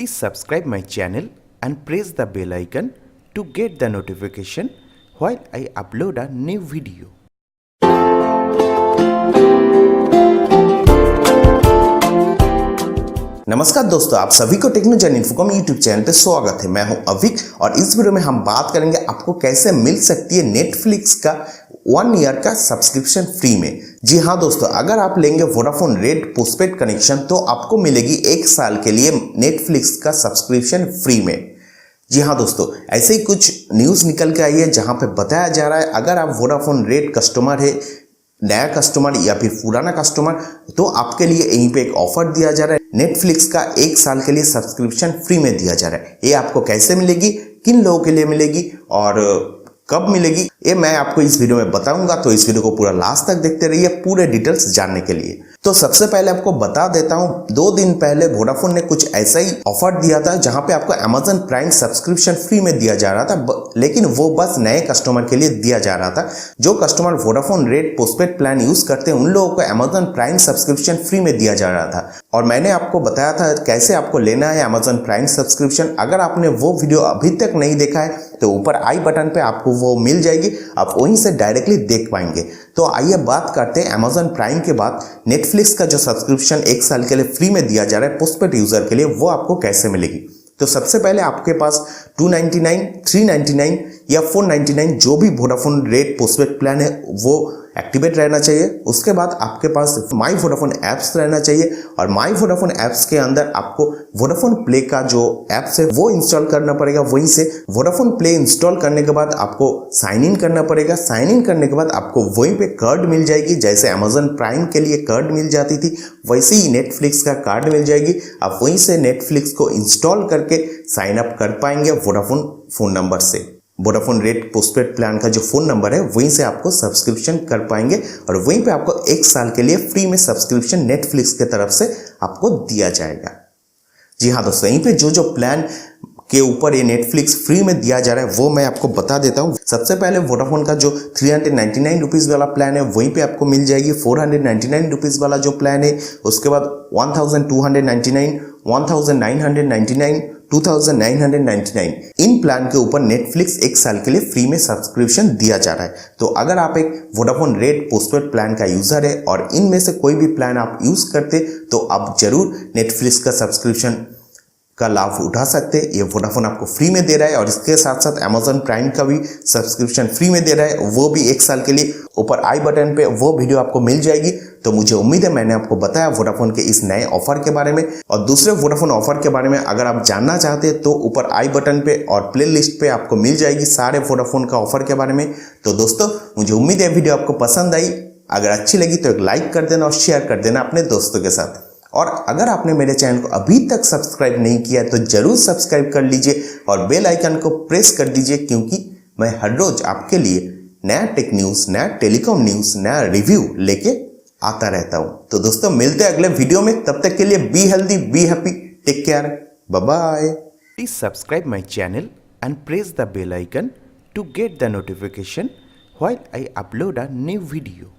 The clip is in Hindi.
Please subscribe my channel and press the bell icon to get the notification while I upload a new video. नमस्कार दोस्तों, आप सभी को टेक्नोजॉन इन्फोकॉम यूट्यूब चैनल पे स्वागत है। मैं हूं अविक और इस वीडियो में हम बात करेंगे आपको कैसे मिल सकती है नेटफ्लिक्स का 1 ईयर का सब्सक्रिप्शन फ्री में। जी हाँ दोस्तों, अगर आप लेंगे वोडाफोन रेड पोस्टपेड कनेक्शन तो आपको मिलेगी 1 साल के लिए नेटफ्लिक्स का सब्सक्रिप्शन फ्री में। जी हाँ दोस्तों, ऐसे ही कुछ न्यूज़ निकल के आई है जहां पे बताया जा रहा है अगर आप वोडाफोन रेड कस्टमर है, नया कस्टमर या फिर पुराना कस्टमर, तो आपके लिए यहीं पे एक ऑफर दिया जा रहा है। नेटफ्लिक्स का 1 साल के लिए सब्सक्रिप्शन फ्री में दिया जा रहा है। ये आपको कैसे मिलेगी, किन लोगों के लिए मिलेगी और कब मिलेगी, ये मैं आपको इस वीडियो में बताऊंगा। तो इस वीडियो को पूरा लास्ट तक देखते रहिए पूरे डिटेल्स जानने के लिए। तो सबसे पहले आपको बता देता हूं, 2 दिन पहले वोडाफोन ने कुछ ऐसा ही ऑफर दिया था जहां पे आपको अमेजन प्राइम सब्सक्रिप्शन फ्री में दिया जा रहा था, लेकिन वो बस नए कस्टमर के लिए दिया जा रहा था। जो customer Vodafone red postpaid plan use करते हैं उन लोगों को अमेजन प्राइम सब्सक्रिप्शन फ्री में दिया जा रहा था। और मैंने आपको बताया था कैसे आपको लेना है अमेजन प्राइम सब्सक्रिप्शन। अगर आपने वो वीडियो अभी तक नहीं देखा है तो ऊपर आई बटन पे आपको वो मिल जाएगी, आप वहीं से डायरेक्टली देख पाएंगे। तो आइए बात करते हैं अमेजन प्राइम के बाद नेटफ्लिक्स का जो सब्सक्रिप्शन 1 साल के लिए फ्री में दिया जा रहा है पोस्टपेड यूजर के लिए, वो आपको कैसे मिलेगी। तो सबसे पहले आपके पास 299, 399 या 499 जो भी वोडाफोन रेड पोस्टपेड प्लान है वो एक्टिवेट रहना चाहिए। उसके बाद आपके पास माई वोडाफोन ऐप्स रहना चाहिए और माई वोडाफोन ऐप्स के अंदर आपको वोडाफोन प्ले का जो ऐप्स है वो इंस्टॉल करना पड़ेगा। वहीं से वोडाफोन प्ले इंस्टॉल करने के बाद आपको साइन इन करना पड़ेगा। साइन इन करने के बाद आपको वहीं पे कार्ड मिल जाएगी। जैसे अमेजन प्राइम के लिए कार्ड मिल जाती थी वैसे ही नेटफ्लिक्स का कार्ड मिल जाएगी। आप वहीं से नेटफ्लिक्स को इंस्टॉल करके साइन अप कर पाएंगे वोडाफोन फोन नंबर से। वोडाफोन रेड पोस्टपेड प्लान का जो फोन नंबर है वहीं से आपको सब्सक्रिप्शन कर पाएंगे और वहीं पे आपको 1 साल के लिए फ्री में सब्सक्रिप्शन नेटफ्लिक्स के तरफ से आपको दिया जाएगा। जी हाँ दोस्तों, यहीं पे जो प्लान के ऊपर ये नेटफ्लिक्स फ्री में दिया जा रहा है वो मैं आपको बता देता हूँ। सबसे पहले वोडाफोन का जो 399 रुपीज़ वाला प्लान है वहीं पे आपको मिल जाएगी। 499 रुपीज़ वाला जो प्लान है, उसके बाद 1299, 1999, 2999 इन प्लान के ऊपर नेटफ्लिक्स 1 साल के लिए फ्री में सब्सक्रिप्शन दिया जा रहा है। तो अगर आप एक वोडाफोन रेड पोस्टपेड प्लान का यूजर है और इनमें से कोई भी प्लान आप यूज करते तो आप जरूर नेटफ्लिक्स का सब्सक्रिप्शन का लाभ उठा सकते हैं। ये वोडाफोन आपको फ्री में दे रहा है और इसके साथ साथ अमेजन प्राइम का भी सब्सक्रिप्शन फ्री में दे रहा है, वो भी 1 साल के लिए। ऊपर आई बटन पे वो वीडियो आपको मिल जाएगी। तो मुझे उम्मीद है मैंने आपको बताया वोडाफोन के इस नए ऑफर के बारे में। और दूसरे वोडाफोन ऑफर के बारे में अगर आप जानना चाहते हैं तो ऊपर आई बटन पे और प्ले लिस्ट पे आपको मिल जाएगी सारे वोडाफोन का ऑफर के बारे में। तो दोस्तों, मुझे उम्मीद है वीडियो आपको पसंद आई। अगर अच्छी लगी तो एक लाइक कर देना और शेयर कर देना अपने दोस्तों के साथ। और अगर आपने मेरे चैनल को अभी तक सब्सक्राइब नहीं किया तो जरूर सब्सक्राइब कर लीजिए और बेल आइकन को प्रेस कर दीजिए, क्योंकि मैं हर रोज आपके लिए नया टेक न्यूज़, नया टेलीकॉम न्यूज़, नया रिव्यू लेके आता रहता हूं। तो दोस्तों, मिलते हैं अगले वीडियो में। तब तक के लिए be healthy, be happy, take care, bye bye. Please subscribe my channel and press the bell icon to get the notification while I upload a new video.